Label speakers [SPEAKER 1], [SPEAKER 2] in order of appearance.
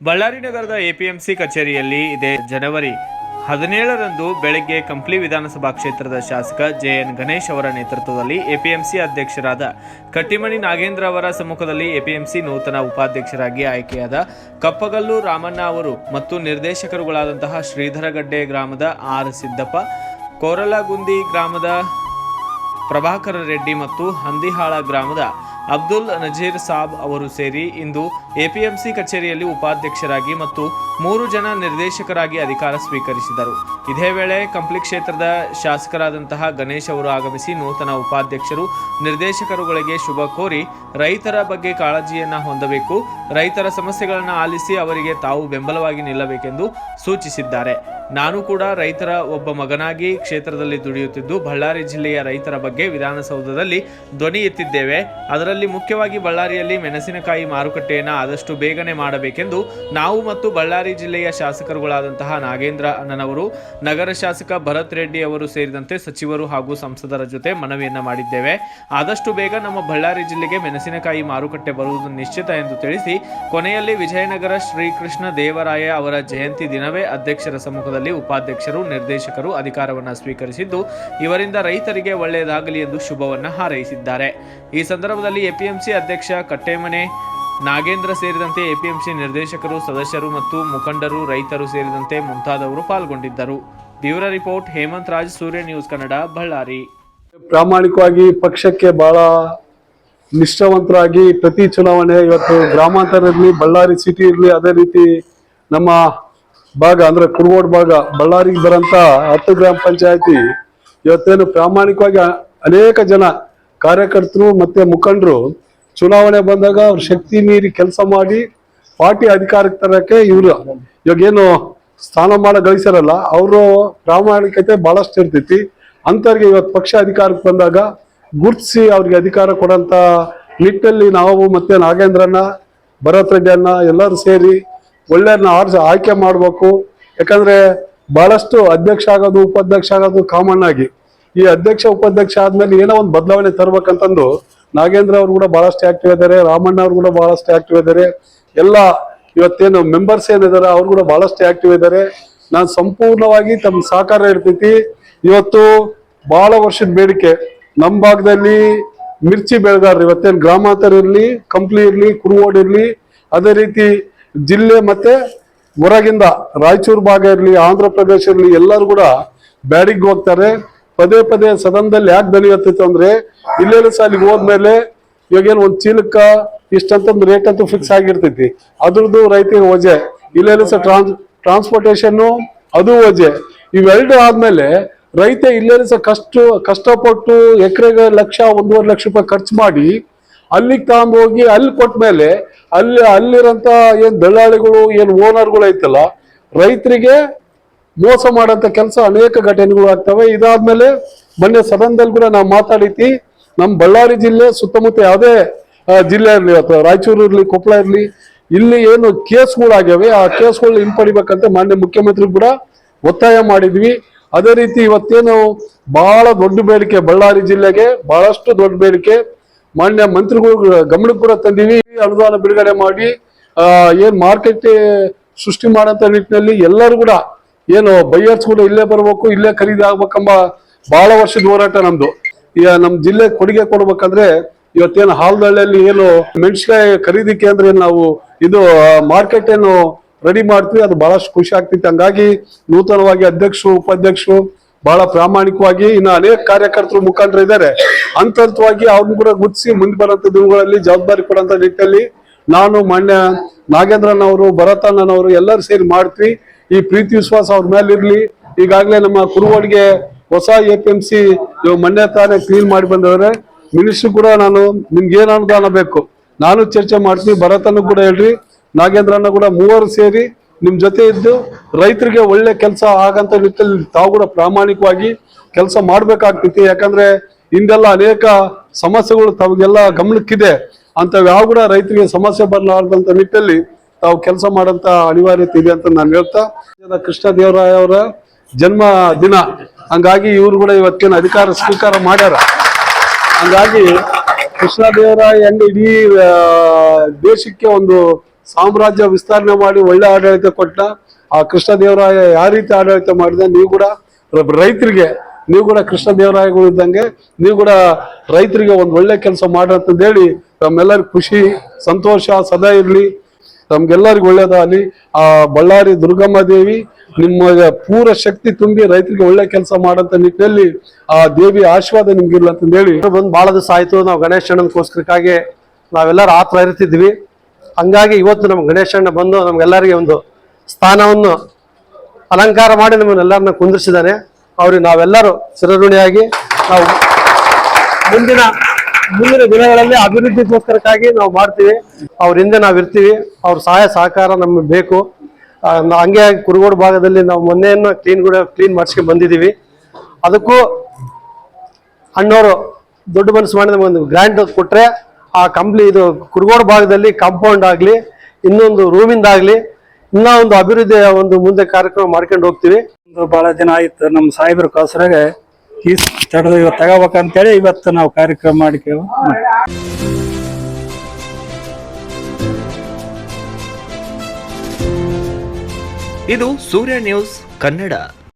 [SPEAKER 1] ಬಳ್ಳಾರಿ ನಗರದ ಎಪಿಎಂಸಿ ಕಚೇರಿಯಲ್ಲಿ ಇದೇ ಜನವರಿ 17ರಂದು ಬೆಳಗ್ಗೆ ಕಂಪ್ಲಿ ವಿಧಾನಸಭಾ ಕ್ಷೇತ್ರದ ಶಾಸಕ ಜೆಎನ್ ಗಣೇಶ್ ಅವರ ನೇತೃತ್ವದಲ್ಲಿ ಎಪಿಎಂಸಿ ಅಧ್ಯಕ್ಷರಾದ ಕಟ್ಟಿಮನಿ ನಾಗೇಂದ್ರ ಅವರ ಸಮ್ಮುಖದಲ್ಲಿ ಎಪಿಎಂಸಿ ನೂತನ ಉಪಾಧ್ಯಕ್ಷರಾಗಿ ಆಯ್ಕೆಯಾದ ಕಪ್ಪಗಲ್ಲು ರಾಮಣ್ಣ ಅವರು ಮತ್ತು ನಿರ್ದೇಶಕರುಗಳಾದಂತಹ ಶ್ರೀಧರಗಡ್ಡೆ ಗ್ರಾಮದ ಆರ್ ಸಿದ್ದಪ್ಪ, ಕೋರಲಗುಂದಿ ಗ್ರಾಮದ ಪ್ರಭಾಕರ ರೆಡ್ಡಿ ಮತ್ತು ಹಂದಿಹಾಳ ಗ್ರಾಮದ ಅಬ್ದುಲ್ ನಜೀರ್ ಸಾಬ್ ಅವರು ಸೇರಿ ಇಂದು ಎಪಿಎಂಸಿ ಕಚೇರಿಯಲ್ಲಿ ಉಪಾಧ್ಯಕ್ಷರಾಗಿ ಮತ್ತು 3 ಜನ ನಿರ್ದೇಶಕರಾಗಿ ಅಧಿಕಾರ ಸ್ವೀಕರಿಸಿದರು. ಇದೇ ವೇಳೆ ಕಂಪ್ಲಿ ಕ್ಷೇತ್ರದ ಶಾಸಕರಾದಂತಹ ಗಣೇಶ್ ಅವರು ಆಗಮಿಸಿ ನೂತನ ಉಪಾಧ್ಯಕ್ಷರು ನಿರ್ದೇಶಕರುಗಳಿಗೆ ಶುಭ ಕೋರಿ ರೈತರ ಬಗ್ಗೆ ಕಾಳಜಿಯನ್ನ ಹೊಂದಬೇಕು, ರೈತರ ಸಮಸ್ಯೆಗಳನ್ನು ಆಲಿಸಿ ಅವರಿಗೆ ತಾವು ಬೆಂಬಲವಾಗಿ ನಿಲ್ಲಬೇಕೆಂದು ಸೂಚಿಸಿದ್ದಾರೆ. ನಾನು ಕೂಡ ರೈತರ ಒಬ್ಬ ಮಗನಾಗಿ ಕ್ಷೇತ್ರದಲ್ಲಿ ದುಡಿಯುತ್ತಿದ್ದು ಬಳ್ಳಾರಿ ಜಿಲ್ಲೆಯ ರೈತರ ಬಗ್ಗೆ ವಿಧಾನಸೌಧದಲ್ಲಿ ಧ್ವನಿ ಎತ್ತಿದ್ದೇವೆ. ಅದರಲ್ಲಿ ಮುಖ್ಯವಾಗಿ ಬಳ್ಳಾರಿಯಲ್ಲಿ ಮೆಣಸಿನಕಾಯಿ ಮಾರುಕಟ್ಟೆಯನ್ನು ಆದಷ್ಟು ಬೇಗನೆ ಮಾಡಬೇಕೆಂದು ನಾವು ಮತ್ತು ಬಳ್ಳಾರಿ ಜಿಲ್ಲೆಯ ಶಾಸಕರುಗಳಾದಂತಹ ನಾಗೇಂದ್ರ ಅಣ್ಣನವರು, ನಗರ ಶಾಸಕ ಭರತ್ ರೆಡ್ಡಿ ಅವರು ಸೇರಿದಂತೆ ಸಚಿವರು ಹಾಗೂ ಸಂಸದರ ಜೊತೆ ಮನವಿಯನ್ನ ಮಾಡಿದ್ದೇವೆ. ಆದಷ್ಟು ಬೇಗ ನಮ್ಮ ಬಳ್ಳಾರಿ ಜಿಲ್ಲೆಗೆ ಮೆಣಸಿನಕಾಯಿ ಮಾರುಕಟ್ಟೆ ಬರುವುದು ನಿಶ್ಚಿತ ಎಂದು ತಿಳಿಸಿ ಕೊನೆಯಲ್ಲಿ ವಿಜಯನಗರ ಶ್ರೀಕೃಷ್ಣ ದೇವರಾಯ ಅವರ ಜಯಂತಿ ದಿನವೇ ಅಧ್ಯಕ್ಷರ ಸಮ್ಮುಖದಲ್ಲಿ ಉಪಾಧ್ಯಕ್ಷರು ನಿರ್ದೇಶಕರು ಅಧಿಕಾರವನ್ನು ಸ್ವೀಕರಿಸಿದ್ದು ಇವರಿಂದ ರೈತರಿಗೆ ಒಳ್ಳೆಯದಾಗಲಿ ಎಂದು ಶುಭವನ್ನ ಹಾರೈಸಿದ್ದಾರೆ. ಈ ಸಂದರ್ಭದಲ್ಲಿ ಎಪಿಎಂಸಿ ಅಧ್ಯಕ್ಷ ಕಟ್ಟೇಮನೆ ನಾಗೇಂದ್ರ ಸೇರಿದಂತೆ ಎಪಿಎಂಸಿ ನಿರ್ದೇಶಕರು, ಸದಸ್ಯರು ಮತ್ತು ಮುಖಂಡರು, ರೈತರು ಸೇರಿದಂತೆ ಮುಂತಾದವರು ಪಾಲ್ಗೊಂಡಿದ್ದರು. ಬ್ಯೂರೋ ರಿಪೋರ್ಟ್ ಹೇಮಂತ್ ರಾಜ್, ಸೂರ್ಯ ನ್ಯೂಸ್ ಕನ್ನಡ, ಬಳ್ಳಾರಿ.
[SPEAKER 2] ಪ್ರಾಮಾಣಿಕವಾಗಿ ಪಕ್ಷಕ್ಕೆ ಬಹಳ ನಿಷ್ಠಾವಂತರಾಗಿ ಪ್ರತಿ ಚುನಾವಣೆ ಇವತ್ತು ಗ್ರಾಮಾಂತರ ಇರಲಿ, ಬಳ್ಳಾರಿ ಸಿಟಿ ಇರಲಿ, ಅದೇ ರೀತಿ ನಮ್ಮ ಭಾಗ ಅಂದ್ರೆ ಕುರುಗೋಡು ಭಾಗ ಬಳ್ಳಾರಿಗೆ ಬರಂತ 10 ಗ್ರಾಮ ಪಂಚಾಯತಿ ಇವತ್ತೇನು ಪ್ರಾಮಾಣಿಕವಾಗಿ ಅನೇಕ ಜನ ಕಾರ್ಯಕರ್ತರು ಮತ್ತೆ ಮುಖಂಡರು ಚುನಾವಣೆ ಬಂದಾಗ ಅವ್ರ ಶಕ್ತಿ ಮೀರಿ ಕೆಲಸ ಮಾಡಿ ಪಾರ್ಟಿ ಅಧಿಕಾರಕ್ಕೆ ತರಕ್ಕೆ ಇವರು ಇವಾಗೇನು ಸ್ಥಾನಮಾನ ಗಳಿಸಿರಲ್ಲ, ಅವರು ಪ್ರಾಮಾಣಿಕತೆ ಬಹಳಷ್ಟು ಇರ್ತೈತಿ. ಅಂತವ್ರಿಗೆ ಇವತ್ತು ಪಕ್ಷ ಅಧಿಕಾರಕ್ಕೆ ಬಂದಾಗ ಗುರ್ತಿಸಿ ಅವ್ರಿಗೆ ಅಧಿಕಾರ ಕೊಡಂತ ನಿಟ್ಟಿನಲ್ಲಿ ನಾವು ಮತ್ತೆ ನಾಗೇಂದ್ರನ್ನ, ಭರತ್ ರೆಡ್ಡಿಯನ್ನ ಎಲ್ಲರೂ ಸೇರಿ ಒಳ್ಳೆಯವ್ರನ್ನ ಆಯ್ಕೆ ಮಾಡಬೇಕು. ಯಾಕಂದ್ರೆ ಬಹಳಷ್ಟು ಅಧ್ಯಕ್ಷ ಆಗೋದು ಉಪಾಧ್ಯಕ್ಷ ಆಗೋದು ಕಾಮನ್ ಆಗಿ, ಈ ಅಧ್ಯಕ್ಷ ಉಪಾಧ್ಯಕ್ಷ ಆದ್ಮೇಲೆ ಏನೋ ಒಂದು ಬದಲಾವಣೆ ತರ್ಬೇಕಂತಂದು ನಾಗೇಂದ್ರ ಅವರು ಕೂಡ ಬಹಳಷ್ಟು ಆಕ್ಟಿವ್ ಇದ್ದಾರೆ, ರಾಮಣ್ಣ ಅವರು ಕೂಡ ಬಹಳಷ್ಟು ಆಕ್ಟಿವ್ ಇದ್ದಾರೆ, ಎಲ್ಲ ಇವತ್ತೇನು ಮೆಂಬರ್ಸ್ ಏನಿದ್ದಾರೆ ಅವ್ರು ಕೂಡ ಬಹಳಷ್ಟು ಆಕ್ಟಿವ್ ಇದ್ದಾರೆ. ನಾನು ಸಂಪೂರ್ಣವಾಗಿ ತಮ್ಮ ಸಹಕಾರ ಇರ್ತೈತಿ. ಇವತ್ತು ಬಹಳ ವರ್ಷದ ಬೇಡಿಕೆ ನಮ್ಮ ಭಾಗದಲ್ಲಿ ಮಿರ್ಚಿ ಬೆಳೆಗಾರರು ಇವತ್ತೇನು ಗ್ರಾಮಾಂತರ ಇರ್ಲಿ, ಕಂಪ್ಲಿ ಇರ್ಲಿ, ಕುರುಗೋಡು ಇರ್ಲಿ, ಅದೇ ರೀತಿ ಜಿಲ್ಲೆ ಮತ್ತೆ ಹೊರಗಿಂದ ರಾಯಚೂರು ಭಾಗ ಇರಲಿ, ಆಂಧ್ರ ಪ್ರದೇಶ ಇರಲಿ, ಎಲ್ಲರೂ ಕೂಡ ಬ್ಯಾಡಿಗೆ ಹೋಗ್ತಾರೆ. ಪದೇ ಪದೇ ಸದನದಲ್ಲಿ ಯಾಕೆ ಬೆಳೆಯುತ್ತಿತ್ತು ಅಂದ್ರೆ ಇಲ್ಲೆಲ್ಲ ಸಾಲಿಗೆ ಹೋದ್ಮೇಲೆ ಇವಾಗೇನು ಒಂದು ಚೀಲಕ್ಕ ಇಷ್ಟಂತಂದು ರೇಟ್ ಅಂತೂ ಫಿಕ್ಸ್ ಆಗಿರ್ತೈತಿ, ಅದ್ರದ್ದು ರೈತರಿಗೆ ವಜೆ, ಇಲ್ಲೆಲ್ಲ ಸಹ ಟ್ರಾನ್ಸ್ಪೋರ್ಟೇಶನ್ ಅದು ವಜೆ. ಇವೆರಡು ಆದ್ಮೇಲೆ ರೈತ ಇಲ್ಲೆಲ್ಲ ಸಹ ಕಷ್ಟಪಟ್ಟು ಎಕರೆಗೆ 1-1.5 ಲಕ್ಷ ರೂಪಾಯಿ ಖರ್ಚು ಮಾಡಿ ಅಲ್ಲಿಗೆ ತಗೊಂಡು ಹೋಗಿ ಅಲ್ಲಿ ಕೊಟ್ಟ ಮೇಲೆ ಅಲ್ಲಿರಂತ ಏನ್ ದಳ್ಳಾಳಿಗಳು ಏನ್ ಓನರ್ಗಳು ಐತಲ್ಲ, ರೈತರಿಗೆ ಮೋಸ ಮಾಡಂತ ಕೆಲಸ ಅನೇಕ ಘಟನೆಗಳು ಆಗ್ತವೆ. ಇದಾದ್ಮೇಲೆ ಮೊನ್ನೆ ಸದನದಲ್ಲಿ ಕೂಡ ನಾವು ಮಾತಾಡಿತಿ, ನಮ್ಮ ಬಳ್ಳಾರಿ ಜಿಲ್ಲೆ ಸುತ್ತಮುತ್ತ ಯಾವುದೇ ಜಿಲ್ಲೆ ಇರಲಿ ಅಥವಾ ರಾಯಚೂರು ಇರ್ಲಿ, ಕೊಪ್ಪಳ ಇರ್ಲಿ, ಇಲ್ಲಿ ಏನು ಕೇಸ್ಗಳಾಗ್ಯಾವೆ ಆ ಕೇಸ್ಗಳು ಹಿಂಪಡಿಬೇಕಂತ ಮಾನ್ಯ ಮುಖ್ಯಮಂತ್ರಿ ಕೂಡ ಒತ್ತಾಯ ಮಾಡಿದ್ವಿ. ಅದೇ ರೀತಿ ಇವತ್ತೇನು ಬಹಳ ದೊಡ್ಡ ಬೇಡಿಕೆ ಬಳ್ಳಾರಿ ಜಿಲ್ಲೆಗೆ, ಬಹಳಷ್ಟು ದೊಡ್ಡ ಬೇಡಿಕೆ ಮಾನ್ಯ ಮಂತ್ರಿಗಳು ಗಮನಕ್ಕೆ ಕೂಡ ತಂದಿವಿ. ಅನುದಾನ ಬಿಡುಗಡೆ ಮಾಡಿ ಏನ್ ಮಾರ್ಕೆಟ್ ಸೃಷ್ಟಿ ಮಾಡಂತ ನಿಟ್ಟಿನಲ್ಲಿ ಎಲ್ಲರೂ ಕೂಡ ಏನು ಬೈಯರ್ಸ್ ಕೂಡ ಇಲ್ಲೇ ಬರ್ಬೇಕು, ಇಲ್ಲೇ ಖರೀದಿ ಆಗ್ಬೇಕಂಬ ಬಹಳ ವರ್ಷದ ಹೋರಾಟ ನಮ್ದು. ಈಗ ನಮ್ ಜಿಲ್ಲೆ ಕೊಡುಗೆ ಕೊಡ್ಬೇಕಂದ್ರೆ ಇವತ್ತೇನು ಹಾಲ್ದಳ್ಳಿಯಲ್ಲಿ ಏನು ಮೆಣಸಿನಕಾಯಿ ಖರೀದಿ ಕೇಂದ್ರ ಏನು ನಾವು ಇದು ಮಾರ್ಕೆಟ್ ಏನು ರೆಡಿ ಮಾಡ್ತೀವಿ, ಅದು ಬಹಳಷ್ಟು ಖುಷಿ ಆಗ್ತೈತಿ. ಹಂಗಾಗಿ ನೂತನವಾಗಿ ಅಧ್ಯಕ್ಷರು, ಉಪಾಧ್ಯಕ್ಷರು ಬಹಳ ಪ್ರಾಮಾಣಿಕವಾಗಿ ಇನ್ನು ಅನೇಕ ಕಾರ್ಯಕರ್ತರು, ಮುಖಂಡರು ಇದ್ದಾರೆ, ಹಂತವಾಗಿ ಅವ್ರನ್ನ ಕೂಡ ಗುರ್ತಿಸಿ ಮುಂದೆ ಬರುವಂತ ದಿನಗಳಲ್ಲಿ ಜವಾಬ್ದಾರಿ ಕೊಡುವಂತ ನಿಟ್ಟಿನಲ್ಲಿ ನಾನು ಮಾನ್ಯ ನಾಗೇಂದ್ರನವರು, ಭರತಣ್ಣನವರು ಎಲ್ಲರೂ ಸೇರಿ ಮಾಡ್ತೀವಿ. ಈ ಪ್ರೀತಿ ವಿಶ್ವಾಸ ಅವ್ರ ಮೇಲೆ ಇರ್ಲಿ. ಈಗಾಗಲೇ ನಮ್ಮ ಕುರುಗೋಡಿಗೆ ಹೊಸ ಎಪಿಎಂಸಿ ಮೊನ್ನೆ ತಾನೇ ಕ್ಲೀನ್ ಮಾಡಿ ಬಂದವ್ರೆ. ಮಿನಿಸ್ಟ್ರು ಕೂಡ ನಾನು ನಿಮ್ಗೆ ಏನ್ ಅನುದಾನ ಬೇಕು ನಾನು ಚರ್ಚೆ ಮಾಡ್ತೀನಿ, ಭರತನ್ನು ಕೂಡ ಹೇಳ್ರಿ, ನಾಗೇಂದ್ರನ ಕೂಡ ಮೂವರು ಸೇರಿ ನಿಮ್ ಜೊತೆ ಇದ್ದು ರೈತರಿಗೆ ಒಳ್ಳೆ ಕೆಲಸ ಆಗಂತ ನಿಟ್ಟಿನಲ್ಲಿ ತಾವು ಕೂಡ ಪ್ರಾಮಾಣಿಕವಾಗಿ ಕೆಲಸ ಮಾಡ್ಬೇಕಾಗ್ತೈತಿ. ಯಾಕಂದ್ರೆ ಹಿಂದೆಲ್ಲ ಅನೇಕ ಸಮಸ್ಯೆಗಳು ತಾವಿಗೆಲ್ಲ ಗಮನಕ್ಕಿದೆ, ಅಂತವ್ ಯಾವ ಕೂಡ ರೈತರಿಗೆ ಸಮಸ್ಯೆ ಬರಲಾರ್ದಂತ ನಿಟ್ಟಿನಲ್ಲಿ ತಾವು ಕೆಲಸ ಮಾಡಂತ ಅನಿವಾರ್ಯತೆ ಇದೆ ಅಂತ ನಾನು ಹೇಳ್ತಾ, ಕೃಷ್ಣ ದೇವರಾಯ ಅವರ ಜನ್ಮ ದಿನ, ಹಂಗಾಗಿ ಇವ್ರು ಕೂಡ ಇವತ್ತೇನು ಅಧಿಕಾರ ಸ್ವೀಕಾರ ಮಾಡ್ಯಾರ. ಹಂಗಾಗಿ ಕೃಷ್ಣ ದೇವರಾಯ ಇಡೀ ದೇಶಕ್ಕೆ ಒಂದು ಸಾಮ್ರಾಜ್ಯ ವಿಸ್ತರಣೆ ಮಾಡಿ ಒಳ್ಳೆ ಆಡಳಿತ ಕೊಟ್ಟ ಆ ಕೃಷ್ಣದೇವರಾಯ ಯಾವ ರೀತಿ ಆಡಳಿತ ಮಾಡಿದ, ನೀವು ಕೂಡ ರೈತರಿಗೆ ನೀವು ಕೂಡ ಕೃಷ್ಣದೇವರಾಯಗಳು ಇದ್ದಂಗೆ ನೀವು ಕೂಡ ರೈತರಿಗೆ ಒಂದು ಒಳ್ಳೆ ಕೆಲಸ ಮಾಡ್ರಂತಂದೇಳಿ ತಮ್ಮೆಲ್ಲರಿಗೂ ಖುಷಿ ಸಂತೋಷ ಸದಾ ಇರ್ಲಿ, ತಮ್ಗೆಲ್ಲರಿಗೂ ಒಳ್ಳೇದಾಗಲಿ. ಆ ಬಳ್ಳಾರಿ ದುರ್ಗಮ್ಮ ದೇವಿ ನಿಮ್ಮ ಪೂರ ಶಕ್ತಿ ತುಂಬಿ ರೈತರಿಗೆ ಒಳ್ಳೆ ಕೆಲಸ ಮಾಡಂತ ನಿಟ್ಟಿನಲ್ಲಿ ಆ ದೇವಿ ಆಶೀರ್ವಾದ ನಿಮ್ಗಿರ್ಲಿ ಅಂತಂದೇಳಿ.
[SPEAKER 3] ಬಂದು ಬಹಳ ದಿವಸ ಆಯ್ತು, ನಾವು ಗಣೇಶಣ್ಣನಗೋಸ್ಕರಕ್ಕಾಗಿ ನಾವೆಲ್ಲರೂ ಆತರ ಇರ್ತಿದ್ವಿ. ಹಂಗಾಗಿ ಇವತ್ತು ನಮ್ಮ ಗಣೇಶಣ್ಣ ಬಂದು ನಮ್ಗೆಲ್ಲರಿಗೆ ಒಂದು ಸ್ಥಾನವನ್ನು ಅಲಂಕಾರ ಮಾಡಿ ನಮ್ಮನ್ನೆಲ್ಲರನ್ನ ಕುಂದಿರಿಸಿದ್ದಾನೆ. ಅವ್ರಿಗೆ ನಾವೆಲ್ಲರೂ ಚಿರಋಣಿಯಾಗಿ ನಾವು ಮುಂದಿನ ದಿನಗಳಲ್ಲಿ ಅಭಿವೃದ್ಧಿಗೋಸ್ಕರಕ್ಕಾಗಿ ನಾವು ಮಾಡ್ತೀವಿ. ಅವ್ರ ಹಿಂದೆ ನಾವು ಇರ್ತೀವಿ. ಅವ್ರ ಸಹಾಯ ಸಹಕಾರ ನಮಗೆ ಬೇಕು. ಹಂಗೆ ಕುರುಗೋಡು ಭಾಗದಲ್ಲಿ ನಾವು ಮೊನ್ನೆಯನ್ನು ಕ್ಲೀನ್ ಮಾಡಿಸ್ಕೊಂಡು ಬಂದಿದ್ದೀವಿ. ಅದಕ್ಕೂ ಅಣ್ಣವರು ದೊಡ್ಡ ಮನಸ್ಸು ಮಾಡಿ ನಮಗೊಂದು ಗ್ರ್ಯಾಂಟ್ ಕೊಟ್ಟರೆ ಆ ಇದು ಕುರುಗೋಡು ಭಾಗದಲ್ಲಿ ಕಾಂಪೌಂಡ್ ಆಗಲಿ, ಇನ್ನೊಂದು ರೂಮಿಂದಾಗಲಿ, ಇನ್ನೂ ಒಂದು ಅಭಿವೃದ್ಧಿಯ ಒಂದು ಮುಂದೆ ಕಾರ್ಯಕ್ರಮ ಮಾಡ್ಕೊಂಡು ಹೋಗ್ತೀವಿ.
[SPEAKER 4] ಬಹಳ ದಿನ ಆಯ್ತು ನಮ್ಮ ಸಾಹೇಬ್ರ ಈ ತಡೆದು ಇವತ್ತು ತಗೋಬೇಕಂತೇಳಿ ಇವತ್ತು ನಾವು ಕಾರ್ಯಕ್ರಮ ಮಾಡಿಕೇವು.
[SPEAKER 1] ಇದು ಸೂರ್ಯ ನ್ಯೂಸ್ ಕನ್ನಡ.